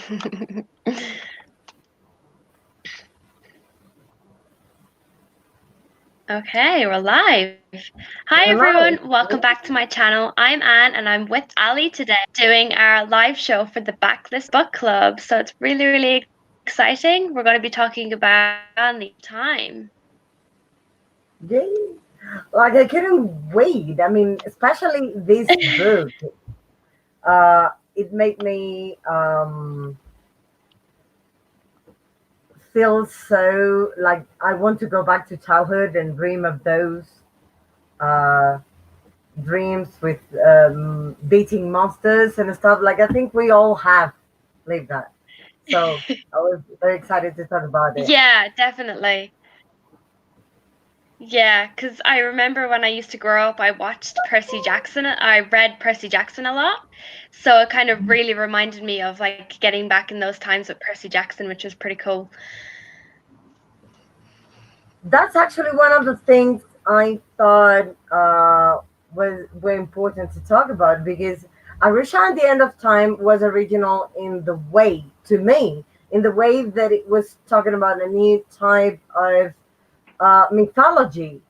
Okay, we're live. Hi Hello. everyone, welcome back to my channel. I'm Anne and I'm with Ali today doing our live show for the BackList Book Club. So it's really, really exciting. We're going to be talking about the time. Yay. Like I couldn't wait. I mean, especially this book. It made me feel so like I want to go back to childhood and dream of those uh, dreams with beating monsters and stuff. Like I think we all have lived that. So I was very excited to talk about it. Yeah, definitely. Yeah, because I remember when I used to grow up, I watched Percy Jackson. I read Percy Jackson a lot. So it kind of really reminded me of like getting back in those times with Percy Jackson, which was pretty cool. That's actually one of the things I thought was very important to talk about because Arusha at the End of Time was original in the way, to me, in the way that it was talking about a new type of mythology,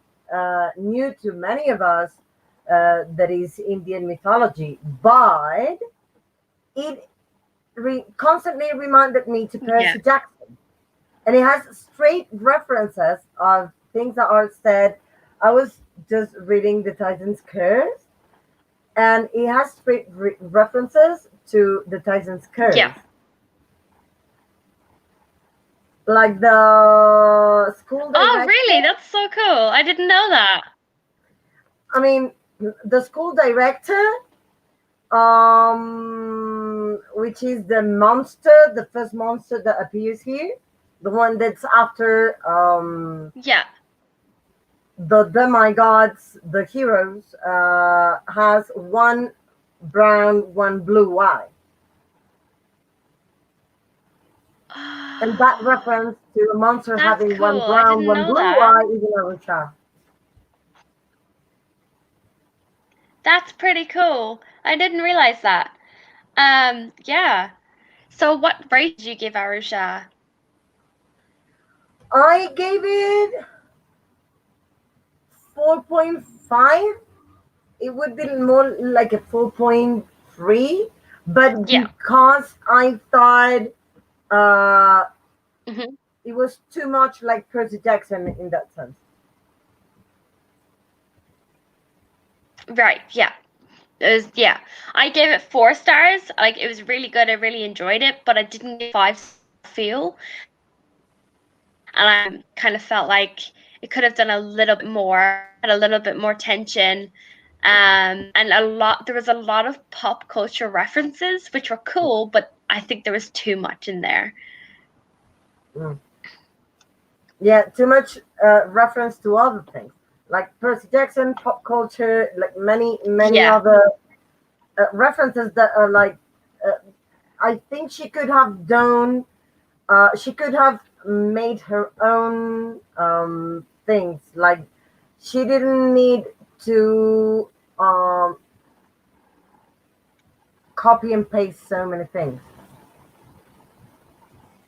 new to many of us, that is Indian mythology, but it constantly reminded me to Yeah. Percy Jackson, and it has straight references of things that are said. I was just reading the Titan's Curse, and it has straight references to the Titan's Yeah. Curse, like the school Oh, director. really? That's so cool. I didn't know that. I mean, the school director, which is the monster, the first monster that appears here, the one that's after Yeah. the demigods, the heroes, has one brown, one blue eye. And that Oh, reference to a monster that's having one cool. I brown, didn't one know blue that. eye is in Arusha. That's pretty cool. I didn't realize that. Yeah. So what rate did you give Arusha? I gave it 4.5. It would be more like a 4.3, but Yeah. because I thought uh, Hmm. it was too much like Percy Jackson in that sense. Right. Yeah. It was, yeah. I gave it 4 stars. Like it was really good. I really enjoyed it, but I didn't get 5 feel. And I kind of felt like it could have done a little bit more, had a little bit more tension. And there was a lot of pop culture references, which were cool, but I think there was too much in there. Mm. Yeah, too much reference to other things like Percy Jackson, pop culture, like many Yeah. other references that are like. Uh, I think she could have done. She could have made her own things. Like she didn't need to copy and paste so many things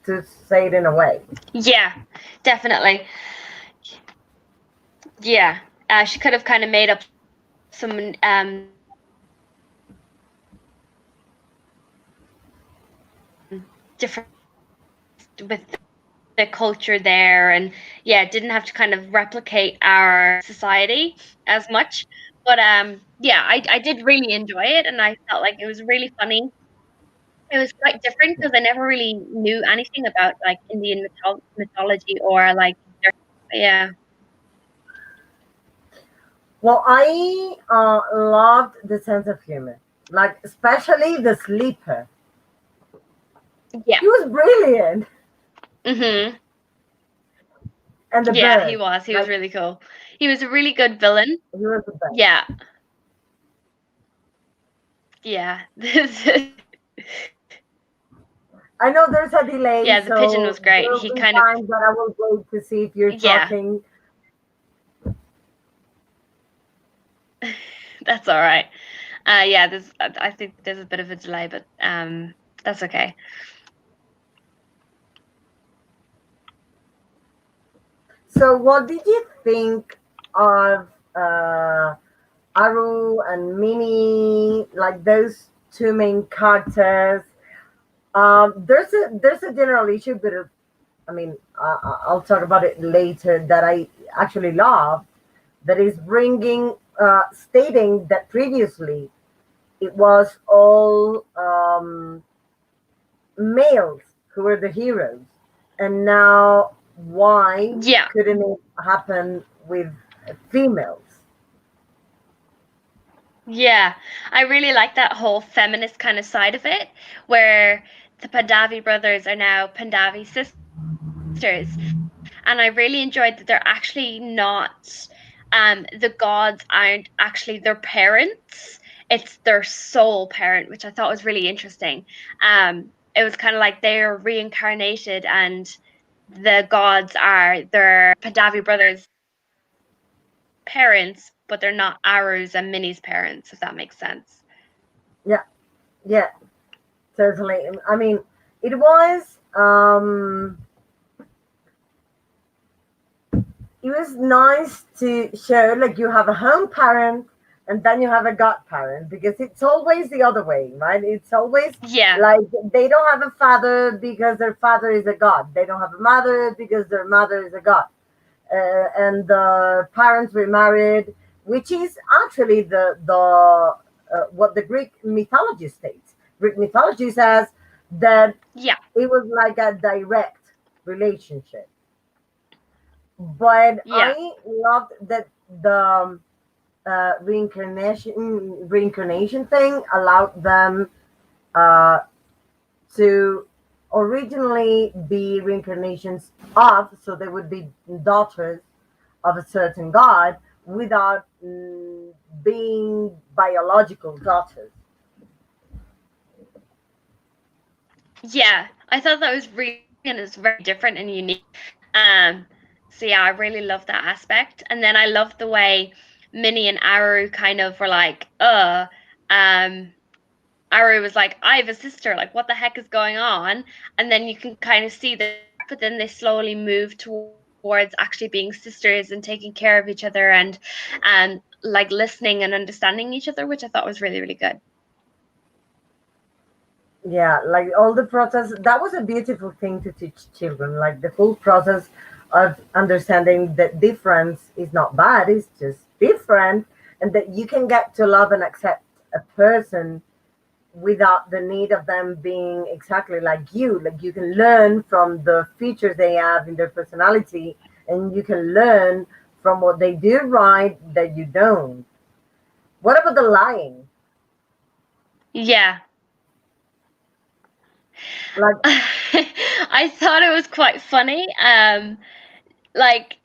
to say it in a way. Yeah, definitely. Yeah. She could have kind of made up some different with the culture there, and yeah, didn't have to kind of replicate our society as much. But yeah, I did really enjoy it, and I felt like it was really funny. It was quite different because I never really knew anything about like Indian mythology or like yeah. Well, I loved the sense of humor, like especially the sleeper. Yeah. He was brilliant, Mhm. and the Yeah, he bird, was. He was like really cool. He was a really good villain. he was the best. Yeah. Yeah. I know there's a delay, Yeah, the pigeon so was great. there will He be kind of times that I will wait to see if you're yeah. talking. That's all right. Yeah, I think there's a bit of a delay, but that's okay. So, what did you think of Aru and Minnie, like those two main characters? There's a general issue, but I mean, I'll talk about it later. That I actually love. That is bringing, stating that previously it was all males who were the heroes, and now why Yeah. couldn't it happen with females? Yeah, I really like that whole feminist kind of side of it, where the Pandavi brothers are now Pandavi sisters. And I really enjoyed that they're actually not, the gods aren't actually their parents. It's their soul parent, which I thought was really interesting. It was kind of like they're reincarnated and the gods are their Pandavi brothers' parents, but they're not Aru's and Minnie's parents, if that makes sense. Yeah, yeah, totally. I mean, it was it was nice to show like you have a home parent and then you have a godparent, because it's always the other way, right? It's always Yeah, like they don't have a father because their father is a god. They don't have a mother because their mother is a god. And the parents were married, which is actually the what the Greek mythology states. Greek mythology says that yeah, it was like a direct relationship. But yeah, I loved that the reincarnation thing allowed them uh, to originally be reincarnations of, so they would be daughters of a certain god without being biological daughters. yeah. I thought that was really interesting and it's very different and unique. Um, so yeah, I really love that aspect. And then I love the way Minnie and Aru kind of were like, um, Aru was like, I have a sister, like what the heck is going on? And then you can kind of see that, but then they slowly move towards actually being sisters and taking care of each other and like listening and understanding each other, which I thought was really, really good. Yeah, like all the process, that was a beautiful thing to teach children, like the full process of understanding that difference is not bad, it's just different, and that you can get to love and accept a person without the need of them being exactly like you. Like you can learn from the features they have in their personality, and you can learn from what they do right that you don't. What about the lying? Yeah. Like, I thought it was quite funny. Like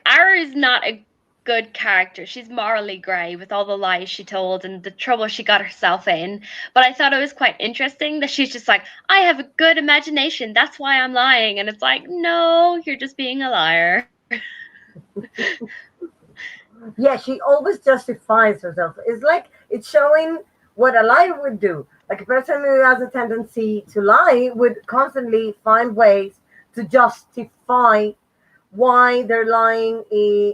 Ara is not a good character. She's morally grey with all the lies she told and the trouble she got herself in. But I thought it was quite interesting that she's just like, I have a good imagination. That's why I'm lying. And it's like, no, you're just being a liar. yeah, she always justifies herself. It's like it's showing what a liar would do. Like a person who has a tendency to lie would constantly find ways to justify why their lying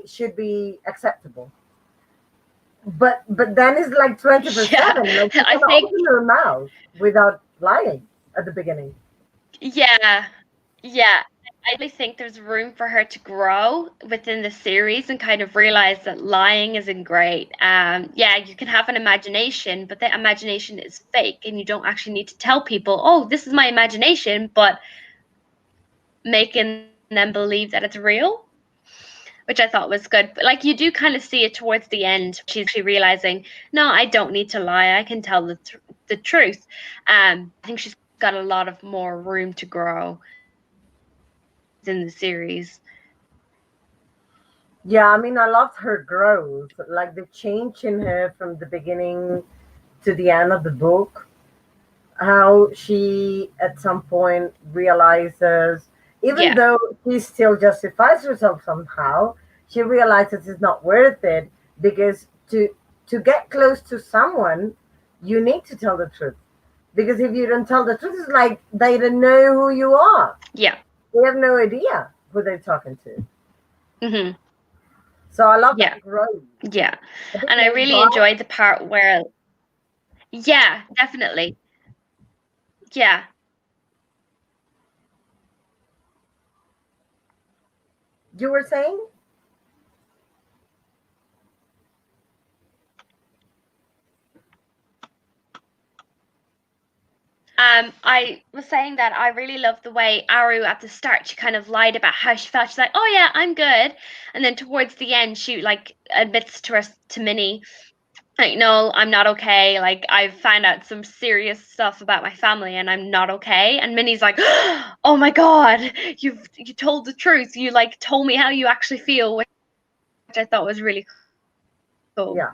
should be acceptable. But then it's like 24/7. Yeah, Like you I cannot think, open your mouth without lying at the beginning. yeah, yeah. I really think there's room for her to grow within the series and kind of realize that lying isn't great. Yeah, you can have an imagination, but that imagination is fake, and you don't actually need to tell people, "Oh, this is my imagination," but making them believe that it's real, which I thought was good. But like you do kind of see it towards the end. She's actually realizing, no, I don't need to lie. I can tell the truth. I think she's got a lot of more room to grow within the series. Yeah, I mean, I loved her growth, like the change in her from the beginning to the end of the book. How she at some point realizes, even Yeah, though she still justifies herself somehow, she realizes it's not worth it, because to get close to someone, you need to tell the truth. Because if you don't tell the truth, it's like they don't know who you are. yeah, They have no idea who they're talking to. Hmm. So I love Yeah. that growth. Yeah. A bit And I laid really back. enjoyed the part where, yeah, definitely. Yeah. You were saying? I was saying that I really loved the way Aru at the start she kind of lied about how she felt. She's like, "Oh yeah, I'm good," and then towards the end she like admits to us to Minnie, like, "No, I'm not okay. Like I've found out some serious stuff about my family, and I'm not okay." And Minnie's like, "Oh my God, you told the truth. You like told me how you actually feel," which I thought was really cool. Yeah.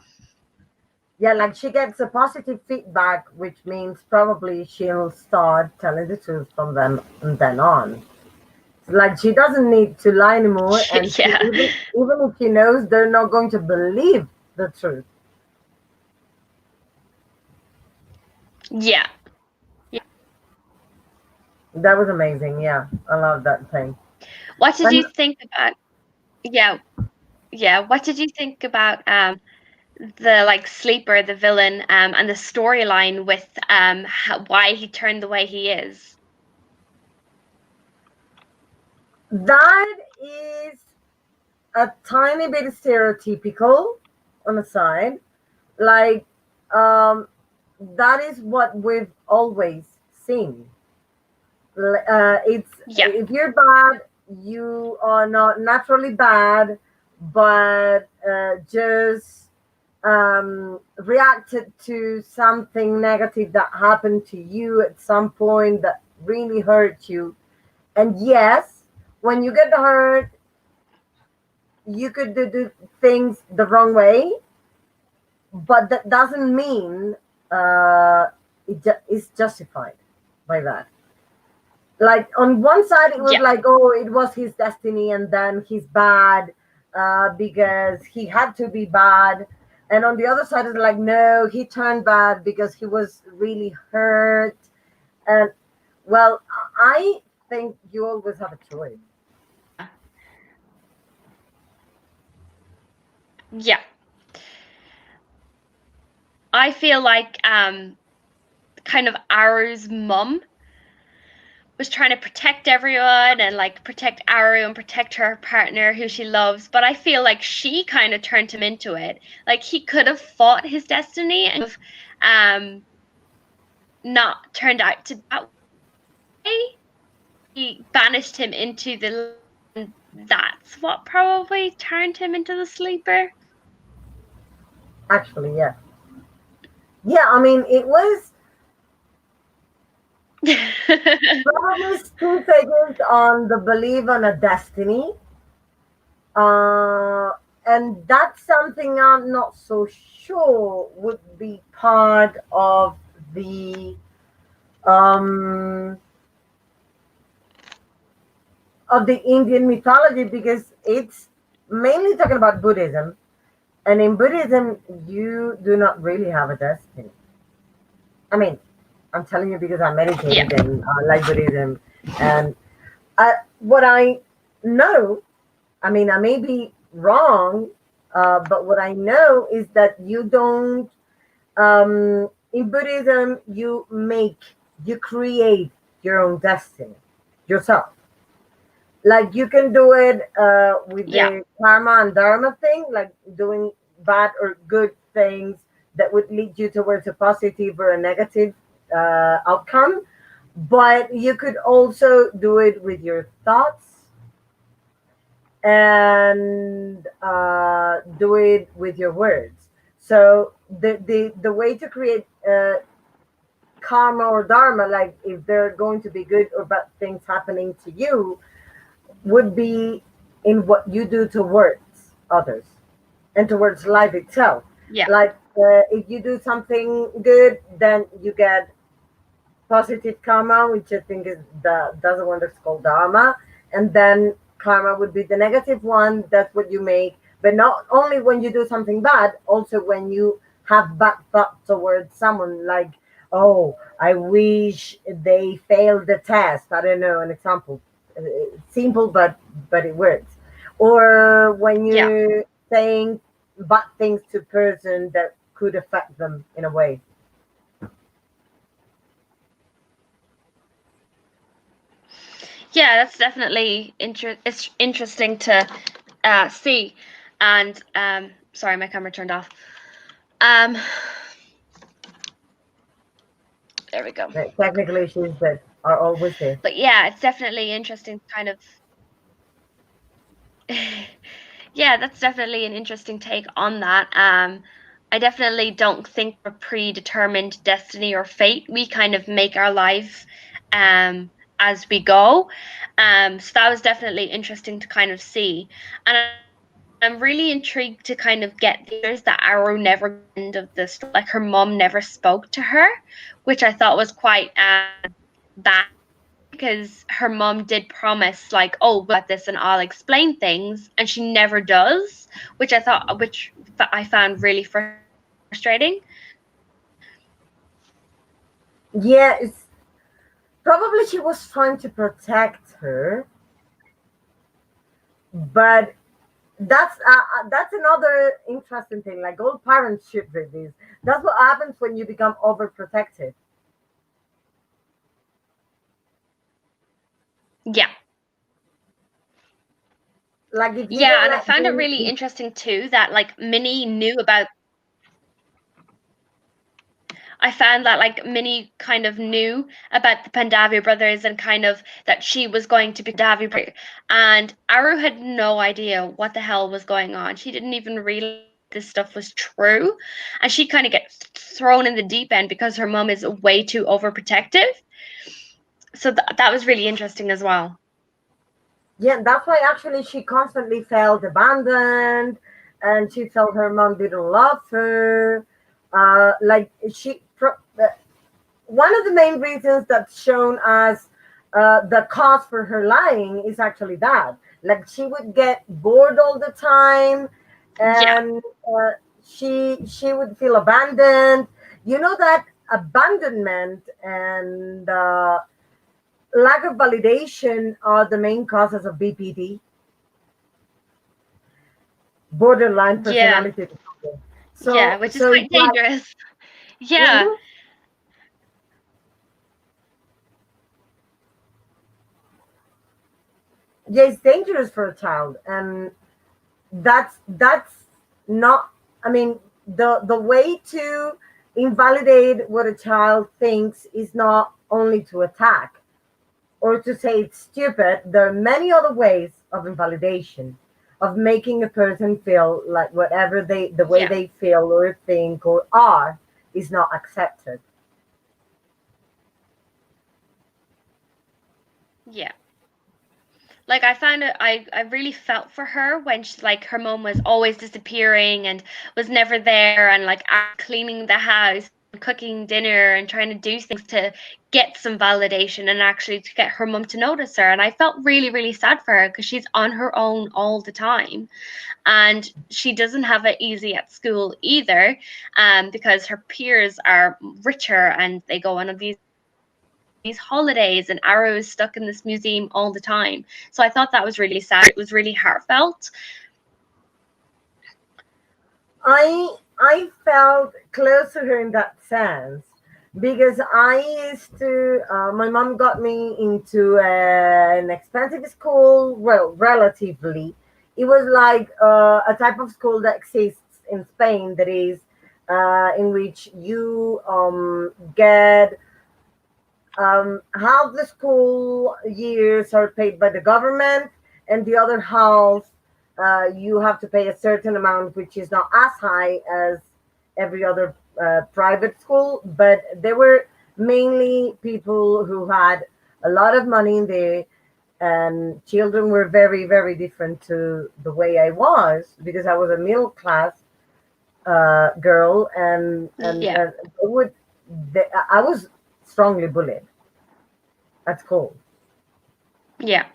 Yeah, like she gets a positive feedback, which means probably she'll start telling the truth from then on. Like she doesn't need to lie anymore, and she, Yeah, even if she knows they're not going to believe the truth. yeah, yeah. That was amazing. Yeah, I love that thing. What did And you think about? Yeah, yeah. What did you think about the like sleeper, the villain, and the storyline with why he turned the way he is? that is a tiny bit stereotypical on the side. Like, um, that is what we've always seen. It's Yeah, if you're bad, you are not naturally bad, but just reacted to something negative that happened to you at some point that really hurt you. And yes, when you get hurt, you could do things the wrong way, but that doesn't mean uh, it's justified by that. Like on one side it was yeah, like, oh, it was his destiny, and then he's bad because he had to be bad. And on the other side it's like, no, he turned bad because he was really hurt. And well, I think you always have a choice. yeah, yeah. I feel like kind of Aru's mum was trying to protect everyone and like protect Aru and protect her partner who she loves, but I feel like she kind of turned him into it. Like he could have fought his destiny and um not turned out to be that way. He banished him into the and that's what probably turned him into the sleeper. Actually, yeah. Yeah, I mean, it was probably two figures on the belief on a destiny. Uh, and that's something I'm not so sure would be part um, of the Indian mythology, because it's mainly talking about Buddhism, and in Buddhism you do not really have a destiny. I mean, I'm telling you because I Yeah, meditated and I like Buddhism, and what I know, I mean, I may be wrong, but what I know is that you don't, in Buddhism, you create your own destiny yourself. Like you can do it with yeah, the karma and dharma thing, like doing bad or good things that would lead you towards a positive or a negative outcome. But you could also do it with your thoughts, and do it with your words. So the way to create karma or dharma, like if there are going to be good or bad things happening to you, would be in what you do towards others and towards life itself. yeah, Like if you do something good, then you get positive karma, which I think is the other one that's called dharma, and then karma would be the negative one. That's what you make. But not only when you do something bad, also when you have bad thoughts towards someone, like, oh, I wish they failed the test. I don't know, an example, simple, but it works. or when Yeah. you saying bad things to a person that could affect them in a way. Yeah, that's definitely it's interesting to see. And sorry, my camera turned off. Um, there we go. Like, technical issues that are always there. But yeah, it's definitely interesting to kind of yeah, that's definitely an interesting take on that. I definitely don't think we're predetermined destiny or fate. We kind of make our life as we go. So that was definitely interesting to kind of see. And I'm really intrigued to kind of get the answers that Arrow never got end of the story. Like her mom never spoke to her, which I thought was quite bad because her mom did promise like, oh, we'll this and I'll explain things, and she never does, which I found really frustrating. Yeah, it's probably she was trying to protect her, but that's another interesting thing. Like all parents should read this. That's what happens when you become overprotective. Yeah. Like if you Yeah, don't and I let found it them, really interesting too that like Minnie knew about I found that like Minnie kind of knew about the Pandavia brothers and kind of that she was going to be Pandavia brother. And Aru had no idea what the hell was going on. She didn't even realize this stuff was true. And she kind of gets thrown in the deep end because her mom is way too overprotective. So that was really interesting as well. yeah, that's why actually she constantly felt abandoned, and she felt her mom didn't love her. Like one of the main reasons that's shown as the cause for her lying is actually that. Like she would get bored all the time, Yeah. and she would feel abandoned. You know that abandonment and lack of validation are the main causes of BPD, borderline Yeah. personality disorder. Yeah, So which is so it's quite like, dangerous. Yeah. mhm. Yeah, it's dangerous for a child, and that's not. I mean, the way to invalidate what a child thinks is not only to attack or to say it's stupid. There are many other ways of invalidation, of making a person feel like whatever the way Yeah. they feel or think or are is not accepted. Yeah. Like I found it I really felt for her when she like her mom was always disappearing and was never there and like cleaning the house and cooking dinner and trying to do things to get some validation and actually to get her mom to notice her. And I felt really really sad for her because she's on her own all the time and she doesn't have it easy at school either, because her peers are richer and they go on these holidays and Arrow is stuck in this museum all the time. So I thought that was really sad. It was really heartfelt. I felt close to her in that sense because I used to. My mom got me into an expensive school. Well, relatively, it was like a type of school that exists in Spain. That is, in which you get half the school years are paid by the government, and the other half you have to pay a certain amount, which is not as high as every other private school. But there were mainly people who had a lot of money in there, and children were very, very different to the way I was because I was a middle class girl, Yeah. they would, I was strongly bullied at school. Yeah.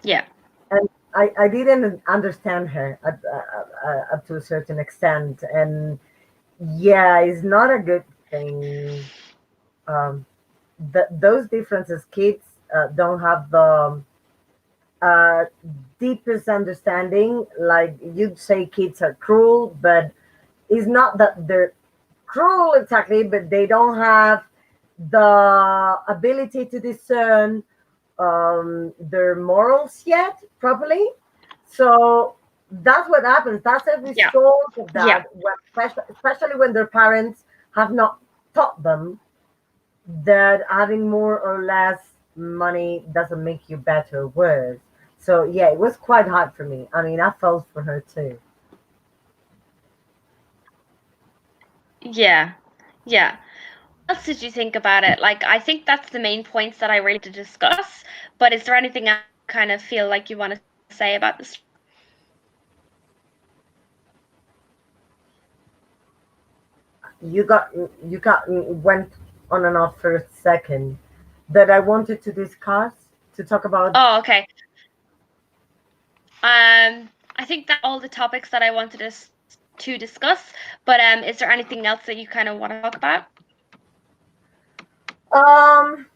Yeah. And I didn't understand her up to a certain extent. And yeah, it's not a good thing. Um, those differences, kids don't have uh, deepest understanding. Like you'd say, kids are cruel, but it's not that they're cruel exactly, but they don't have the ability to discern their morals yet properly. So that's what happens. That's a Yeah. result of Yeah. that, when, especially when their parents have not taught them that having more or less money doesn't make you better or worse. So yeah, it was quite hard for me. I mean, I felt for her too. Yeah. Yeah. What else did you think about it? Like, I think that's the main points that I really to discuss. But is there anything else you kind of feel like you want to say about this? You got you got went on and off for a second that I wanted to discuss to talk about. Oh, okay. I think that all the topics that I wanted us to discuss. But is there anything else that you kind of want to talk about? Um,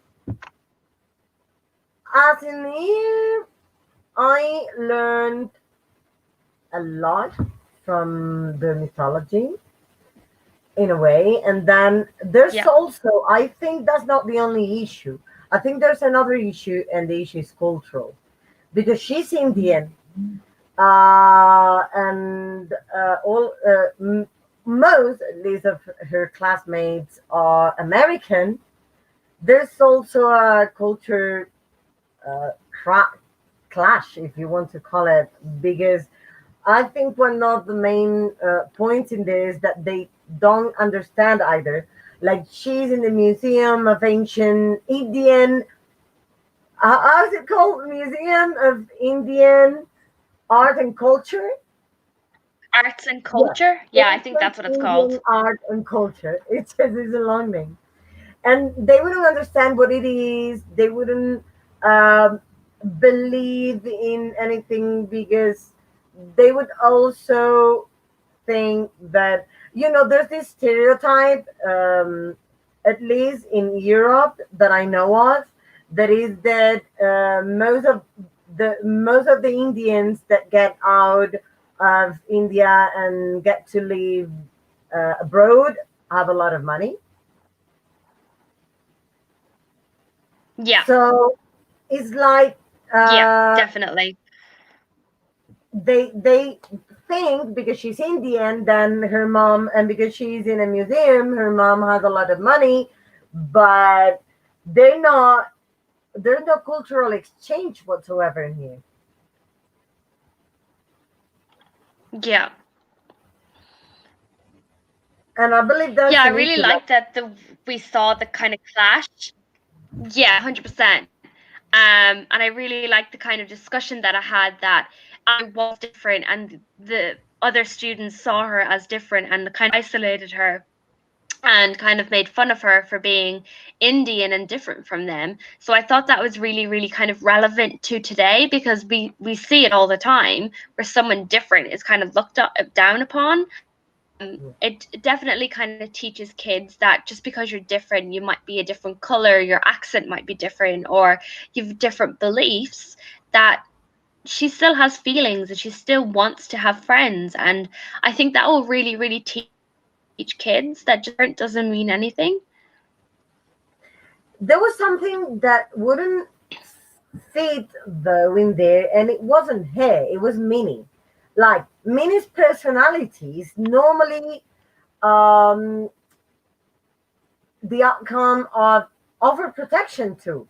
as in here, I learned a lot from the mythology in a way, and then there's Yeah. also, I think that's not the only issue. I think there's another issue, and the issue is cultural because she's Indian, and most at least of her classmates are American. There's also a culture uh, cra- clash, if you want to call it, because I think one of the main points in there is that they don't understand either. Like she's in the Museum of Ancient Indian, how's it called? Museum of Indian Art and Culture. Arts and Yeah, culture? Yeah, I think Ancient that's what it's Indian called. Art and Culture. It's a long name, and they wouldn't understand what it is. They wouldn't um, believe in anything because they would also think that, there's this stereotype, at least in Europe that I know of, that is that most of the Indians that get out of India and get to live abroad have a lot of money. Yeah. So it's like Yeah, uh, definitely. they think because she's Indian, then her mom, and because she's in a museum, her mom has a lot of money, but they're not. There's no cultural exchange whatsoever in here, Yeah. and I believe that's Yeah, I an really issue. Like, like that we saw the kind of clash. Yeah, 100%. And I really liked the kind of discussion that I had that I was different and the other students saw her as different and kind of isolated her and kind of made fun of her for being Indian and different from them. So I thought that was really, really kind of relevant to today because we see it all the time where someone different is kind of looked up, down upon. It definitely kind of teaches kids that just because you're different, you might be a different color, your accent might be different, or you've different beliefs, that she still has feelings and she still wants to have friends. And I think that will really, really teach kids that just different doesn't mean anything. there was something that wouldn't fit though in there, and it wasn't her. It was Minnie. Like Minnie's personality is normally um, the outcome of overprotection too.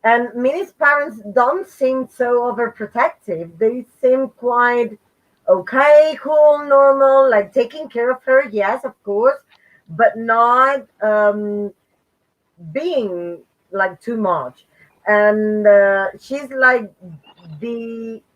And Minnie's parents don't seem so overprotective. They seem quite okay, cool, normal, like taking care of her, yes, of course, but not being like too much. And she's like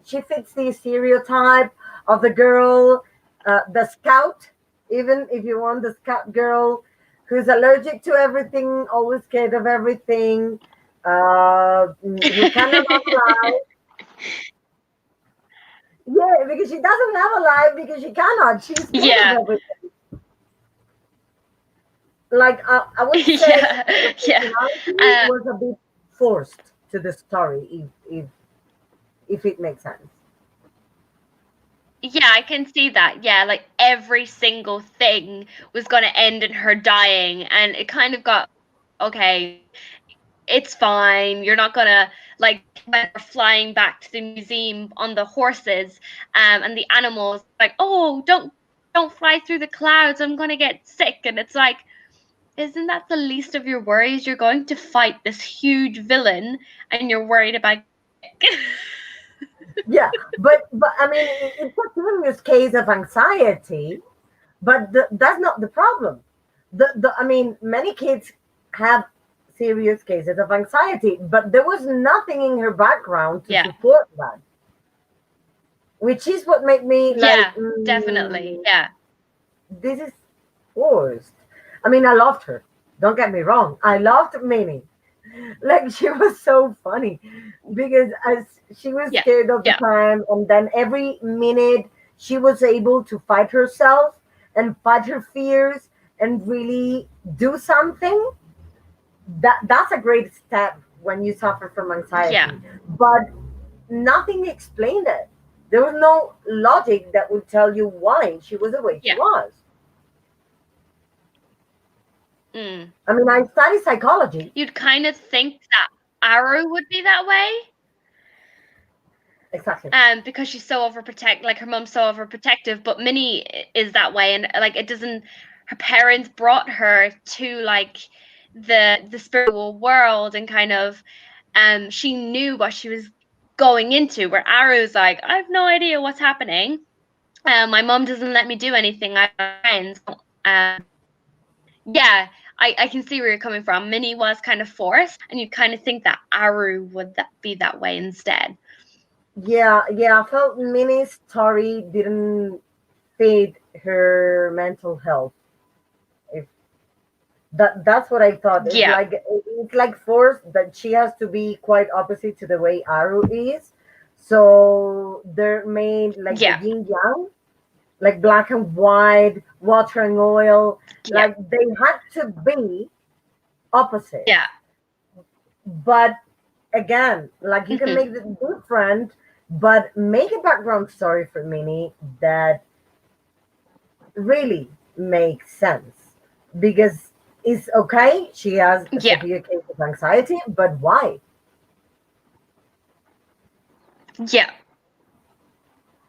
she fits the stereotype of the girl, the scout, even if you want, the scout girl who's allergic to everything, always scared of everything, who cannot have a life. Yeah, because she doesn't have a life because she cannot. She's scared of Yeah. everything. Like I would say, Yeah. her Yeah. personality uh, was a bit forced to the story. If if it makes sense. Yeah, I can see that. Yeah, like every single thing was going to end in her dying, and it kind of got okay. It's fine. You're not gonna like when they're flying back to the museum on the horses, and the animals like, oh, don't fly through the clouds. I'm gonna get sick, and it's like, isn't that the least of your worries? You're going to fight this huge villain, and you're worried about getting sick. Yeah, but I mean, it's a serious case of anxiety, but that's not the problem. The I mean, many kids have serious cases of anxiety, but there was nothing in her background to Yeah, support that, which is what made me like, yeah, definitely. Yeah, this is forced. I mean, I loved her. Don't get me wrong. I loved Minnie. Like, she was so funny because as she was yeah, scared of the yeah, time, and then every minute she was able to fight herself and fight her fears and really do something. That's a great step when you suffer from yeah. anxiety. But nothing explained it. There was no logic that would tell you why she was the way she Yeah. was. Mm. I mean, I study psychology. You'd kind of think that Arrow would be that way, Exactly. because she's so overprotect, like her mom's so overprotective. But Minnie is that way, and like it doesn't. Her parents brought her to like the spiritual world, and kind of, she knew what she was going into. Where Arrow's like, I have no idea what's happening. My mom doesn't let me do anything. I have friends. Yeah, I can see where you're coming from. Minnie was kind of forced, and you kind of think that Aru would be that way instead. Yeah, I felt Minnie's story didn't fit her mental health. If that's what I thought. Yeah, It's like forced that she has to be quite opposite to the way Aru is. So they're made like the yeah, yin yang, like black and white, water and oil. yeah, Like they had to be opposite. yeah. But again, like you can Hmm. make it different, but make a background story for Minnie that really makes sense, because it's okay. She has a Yeah, severe case of anxiety, but why? yeah,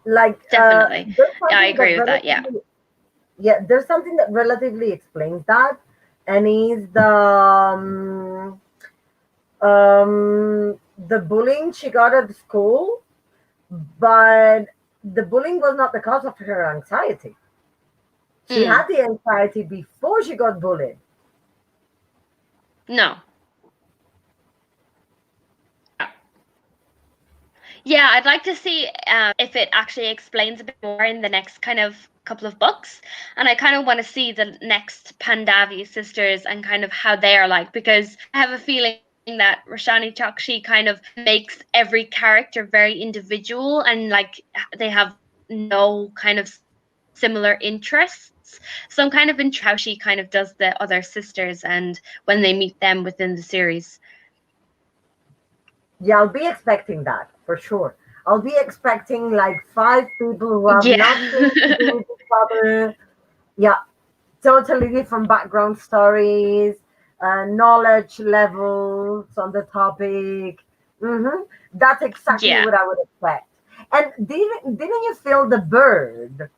Like, definitely. there's Yeah, I something that agree with that. Yeah. relatively, yeah, there's something that relatively explains that, and is the bullying she got at school, but the bullying was not the cause of her anxiety. She Mm, had the anxiety before she got bullied. no. Yeah, I'd like to see if it actually explains a bit more in the next kind of couple of books. And I kind of want to see the next Pandavi sisters and kind of how they are like, because I have a feeling that Roshani Chokshi kind of makes every character very individual, and like they have no kind of similar interests. So I'm kind of interested how she kind of does the other sisters and when they meet them within the series. Yeah, I'll be expecting that for sure. I'll be expecting like five people who have nothing to do Yeah. with each other. Yeah, totally different background stories, knowledge levels on the topic. That's exactly Yeah. what I would expect. And didn't you feel the bird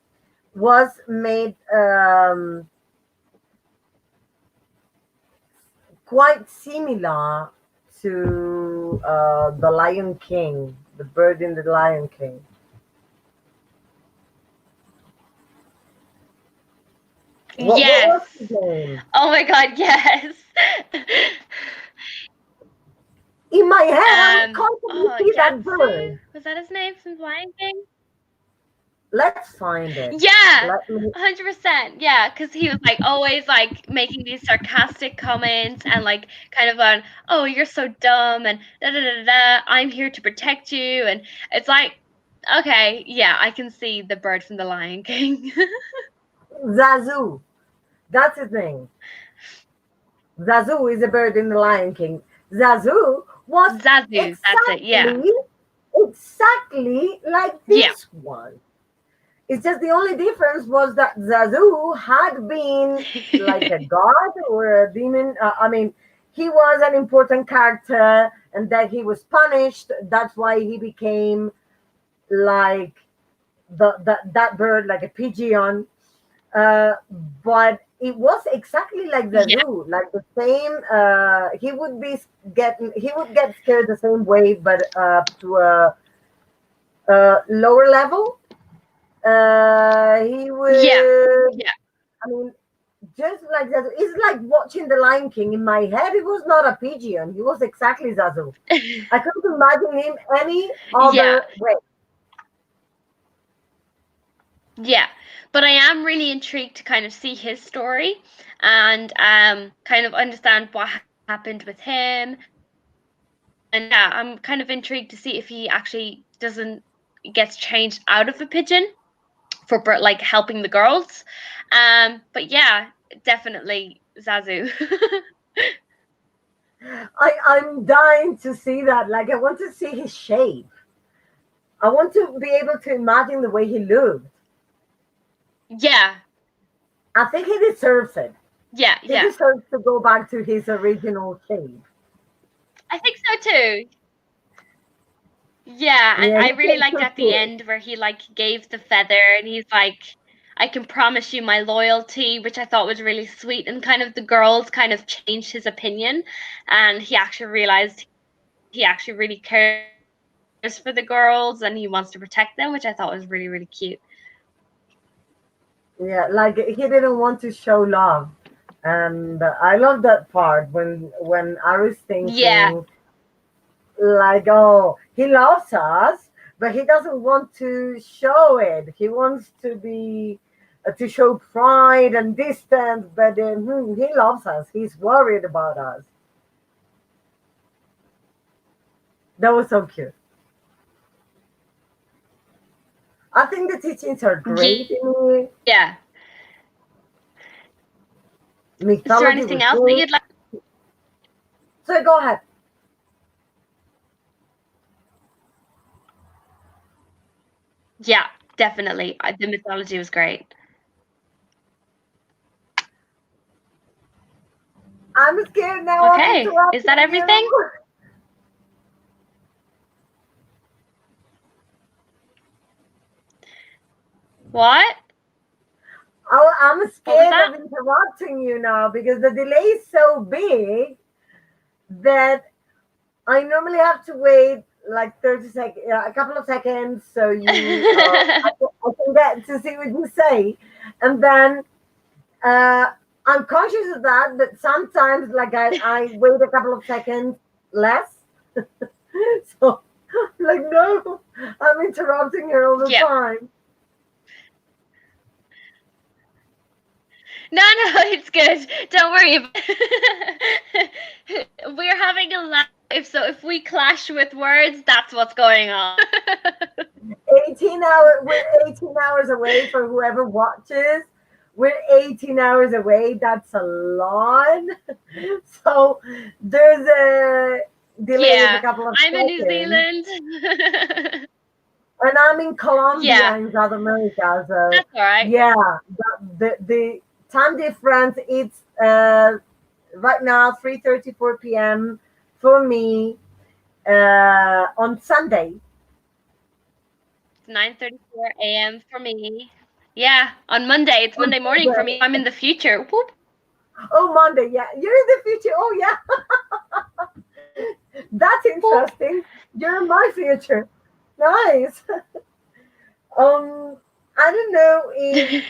was made quite similar to the Lion King, the bird in the Lion King? What was Yes. his name? Oh my God, yes. In my head, I would constantly Oh, see that Yatsu? bird. Was that his name from Lion King? Let's find it. Yeah, Let me. 100%. Yeah, because he was like always like making these sarcastic comments and like kind of on, oh, you're so dumb and da da da da. I'm here to protect you, and it's like, okay, yeah, I can see the bird from the Lion King. Zazu. That's his name. Zazu is a bird in the Lion King. Zazu was Zazu, that's it. Yeah. exactly exactly like Yeah. this one. It's just the only difference was that Zazu had been like a god or a demon. I mean, he was an important character, and that he was punished. That's why he became like that bird, like a pigeon. Uh, but it was exactly like the Yeah. zoo, like the same. He would get scared the same way, but to a lower level. He Yeah. would. Yeah. I mean, just like that. It's like watching The Lion King. In my head, it was not a pigeon. He was exactly Zazu. I couldn't imagine him any Yeah. other way. Yeah. But I am really intrigued to kind of see his story and kind of understand what happened with him. And yeah, I'm kind of intrigued to see if he actually doesn't gets changed out of a pigeon for like helping the girls. But yeah, definitely Zazu. I'm dying to see that. Like, I want to see his shape. I want to be able to imagine the way he looked. Yeah. I think he deserves it. Yeah. He Yeah. deserves to go back to his original shape. I think so too. Yeah, and Yeah, I he's really so liked so at the cool. end where he like gave the feather and he's like, I can promise you my loyalty, which I thought was really sweet. And kind of the girls kind of changed his opinion and he actually realized he actually really cares for the girls and he wants to protect them, which I thought was really, really cute. Yeah, like he didn't want to show love, and I love that part when Aru's Yeah. thinking like, oh, he loves us, but he doesn't want to show it. He wants to be to show pride and distance, but he loves us. He's worried about us. That was so cute. I think the teachings are great in Yeah. Is there mythology anything was else that good. you'd like? So go ahead. Yeah, definitely. The mythology was great. I'm scared now of Okay, is that interrupting everything? you. What? I'm What was scared that? of interrupting you now because the delay is so big that I normally have to wait like 30 seconds, a couple of seconds, so I can get to see what you say. And then uh, I'm conscious of that, but sometimes like I wait a couple of seconds less. So, like, no, I'm interrupting her all the Yeah. time. No, no, it's good. Don't worry about We're having a laugh. If we clash with words, that's what's going on. We're 18 hours away for whoever watches. We're 18 hours away. That's a lot. So there's a delay of a Yeah, couple of I'm in New seconds. Zealand. And I'm in Colombia Yeah, in South America. So that's all right. yeah, the time difference, it's right now 3:34 p.m. for me on Sunday. It's 9:34 a.m. for me. Yeah, on Monday. It's On Monday morning for me. Sunday. I'm in the future. Whoop. Oh, Monday. Yeah, you're in the future. Oh, yeah. That's Whoop. interesting. You're in my future. Nice. Um, I don't know if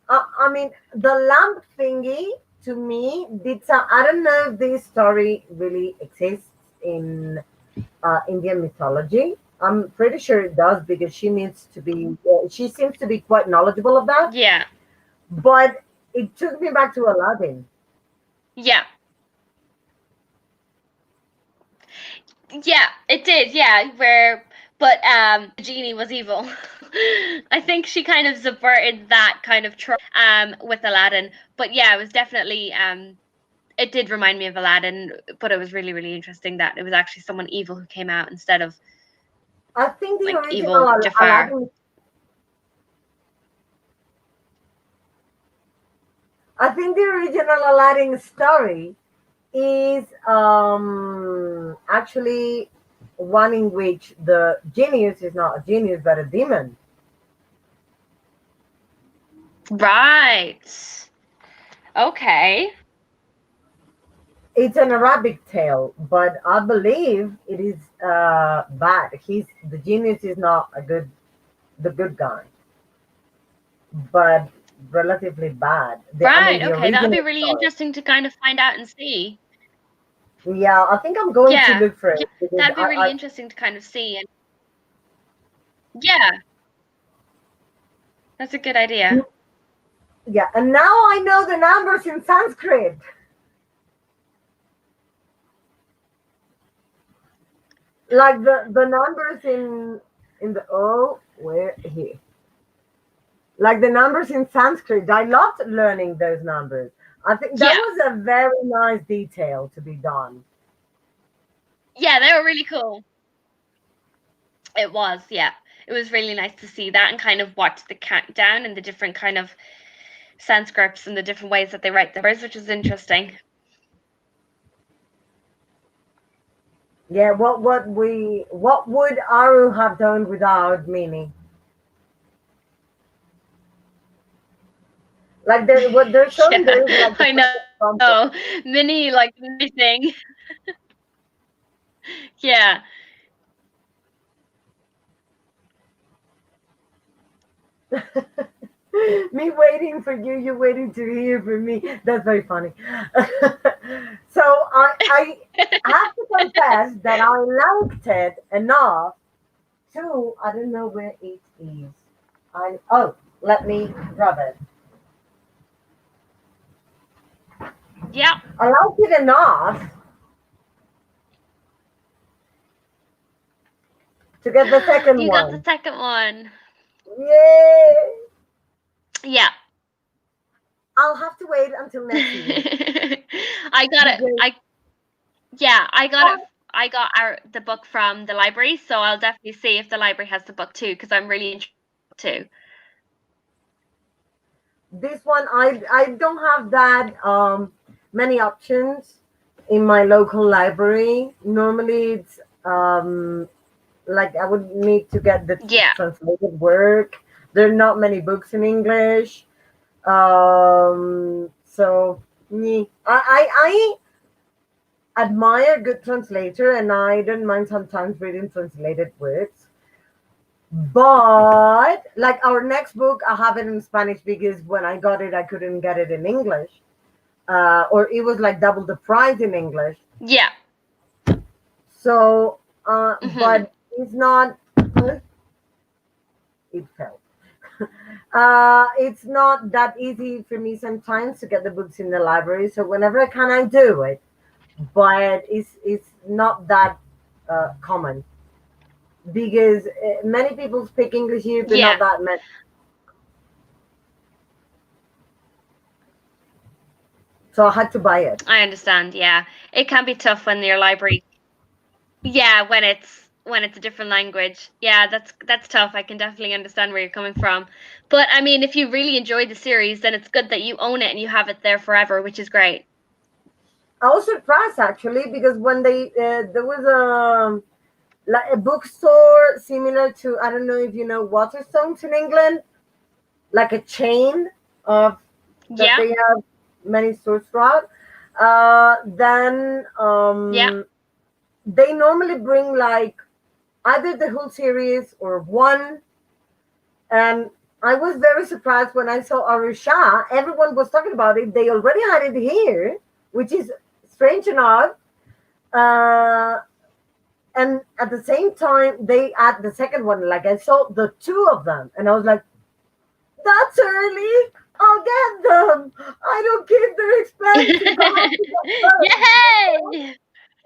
I mean the lamp thingy to me did some. I don't know if this story really exists in Indian mythology. I'm pretty sure it does because she needs to be. She seems to be quite knowledgeable of that. Yeah, But it took me back to Aladdin. yeah, yeah. It did. Yeah, but the genie was evil. I think she kind of subverted that kind of trope with Aladdin. But yeah, it was definitely It did remind me of Aladdin, but it was really, really interesting that it was actually someone evil who came out instead of I think the like original evil Jafar. Aladdin. I think the original Aladdin story is actually one in which the genius is not a genius but a demon. Right. Okay. It's an Arabic tale, but I believe it is bad. The genius is not the good guy, but relatively bad. I mean, Right. the Okay. That would be original really story. interesting to kind of find out and see. Yeah, I think I'm going to Yeah. look for Yeah. it because That'd be really interesting to kind of see. And yeah, that's a good idea. yeah, and now I know the numbers in Sanskrit. Like the numbers in the where here, like the numbers in Sanskrit. I loved learning those numbers. I think that Yeah. was a very nice detail to be done. Yeah, they were really cool. It was, yeah. It was really nice to see that and kind of watch the countdown and the different kind of Sanscripts and the different ways that they write the numbers, which was interesting. Yeah, what would Aru have done without meaning? Like what they're showing Yeah, there is like the I perfect example. know. Mini, like everything. Yeah. Me waiting for you, you waiting to hear from me. That's very funny. So I have to confess that I liked it enough to I don't know where it is. Let me grab it. Yeah. I liked it enough to get the second You got the one. second one. Yay! Yeah. I'll have to wait until next year I got it. because I got it. oh, I got the book from the library, so I'll definitely see if the library has the book too, because I'm really interested too. this one I don't have that many options in my local library. Normally it's like I would need to get the Yeah. translated work. There are not many books in English. So I admire good translator and I don't mind sometimes reading translated works. But like our next book, I have it in Spanish because when I got it, I couldn't get it in English. Or it was like double the price in English. Yeah. So, Mhm. but it's not, it fell. It's not that easy for me sometimes to get the books in the library. So whenever I can, I do it. But it's not that common because many people speak English here, but not Yeah. that many. So I had to buy it. I understand. Yeah. It can be tough when your library. Yeah, when it's a different language. Yeah, that's tough. I can definitely understand where you're coming from. But I mean, if you really enjoyed the series, then it's good that you own it and you have it there forever, which is great. I was surprised actually because when there was a like a bookstore similar to I don't know if you know Waterstones in England, like a chain of that Yeah. they have many stores throughout. Then Yeah. they normally bring like either the whole series or one. And I was very surprised when I saw Arusha. Everyone was talking about it. They already had it here, which is strange enough. Uh, and at the same time, they add the second one. Like I saw the two of them, and I was like, "That's early. I'll get them. I don't care if they're expensive. I have to get both." Yay!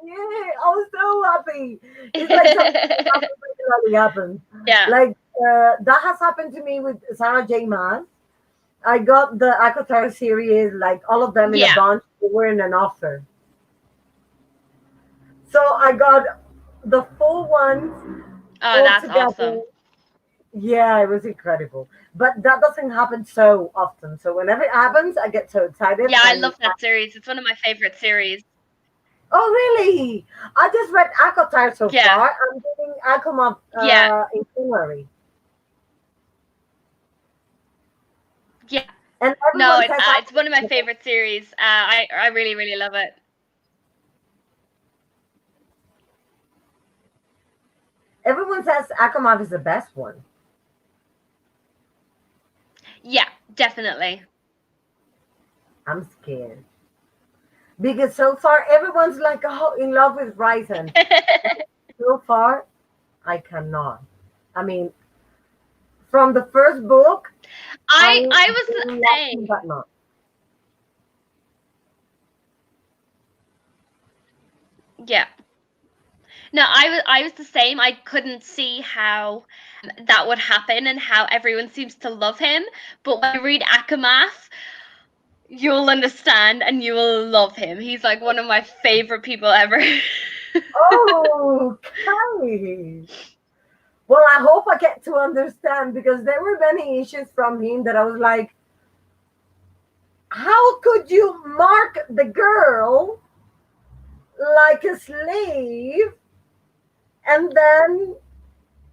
Yeah, I was so happy. It's like something that regularly happens. Yeah. Like that has happened to me with Sarah J. Maas. I got the Akatar series, like all of them in a Yeah. bunch. They were in an offer, so I got the full ones Oh, all that's together. awesome. Yeah, it was incredible. But that doesn't happen so often. So whenever it happens, I get so excited. Yeah, I And love that series. It's one of my favorite series. oh, really? I just read Akatar so Yeah. far. I'm doing Akuma Yeah. in January, Yeah. and No, everyone says it's one of my Akuma. favorite series. I really really love it. Everyone says Akuma is the best one. Yeah, definitely. I'm scared because so far everyone's like, oh, in love with Ryzen. So far, I cannot. I mean, from the first book, I I was the do love him, same. but not. Yeah. No, I was the same. I couldn't see how that would happen and how everyone seems to love him. But when you read Akamath, you'll understand and you will love him. He's like one of my favorite people ever. Oh, Carrie. Well, I hope I get to understand because there were many issues from him that I was like, how could you mark the girl like a slave and then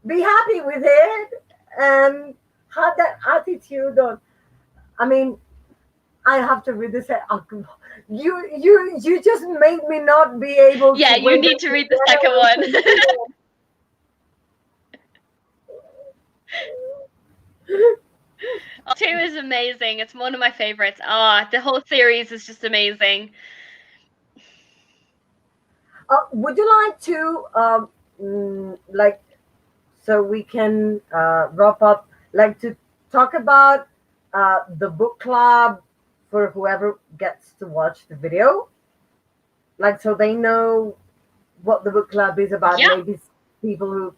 be happy with it and have that attitude of, I mean, I have to read this. You just made me not be able to Yeah, you wait need to until read the second one. Oh, two is amazing. It's one of my favorites. Ah, the whole series is just amazing. Would you like to like so we can wrap up, like to talk about the book club for whoever gets to watch the video, like so they know what the book club is about. Yeah, Maybe people who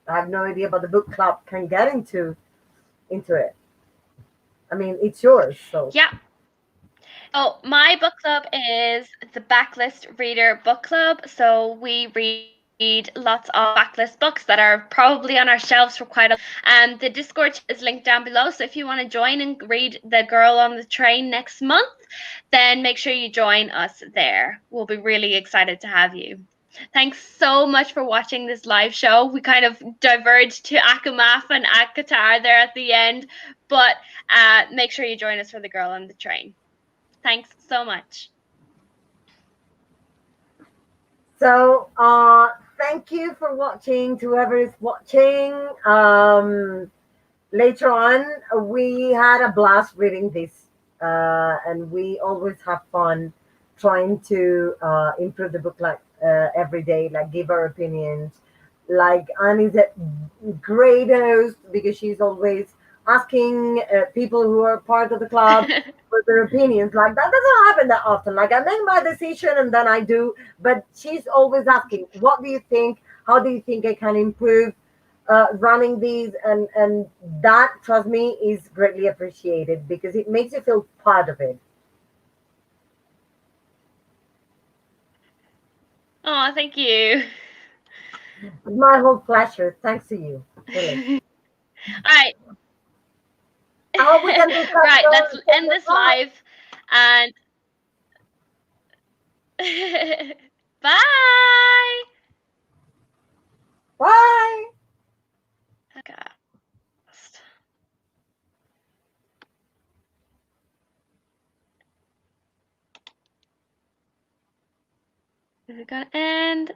have no idea about the book club can get into it. I mean, it's yours, so. yeah. Oh, my book club is the Backlist Reader Book Club. So we read lots of backlist books that are probably on our shelves for quite a. The Discord is linked down below. So if you want to join and read The Girl on the Train next month, then make sure you join us there. We'll be really excited to have you. Thanks so much for watching this live show. We kind of diverged to Akamaf and Akatar there at the end, but make sure you join us for The Girl on the Train. Thanks so much. So, thank you for watching to whoever is watching. Later on, we had a blast reading this, and we always have fun trying to improve the book, like every day, like give our opinions. Like Annie's a great host because she's always asking people who are part of the club for their opinions. Like that doesn't happen that often. Like I make my decision and then I do, but she's always asking, "What do you think? How do you think I can improve?" Running these, and that, trust me, is greatly appreciated because it makes you feel part of it. Oh, thank you. My whole pleasure, thanks to you, really. All right. I hope we can discuss it Right, all let's in the end same this time. live and bye. Bye. Podcast. Is it gonna end?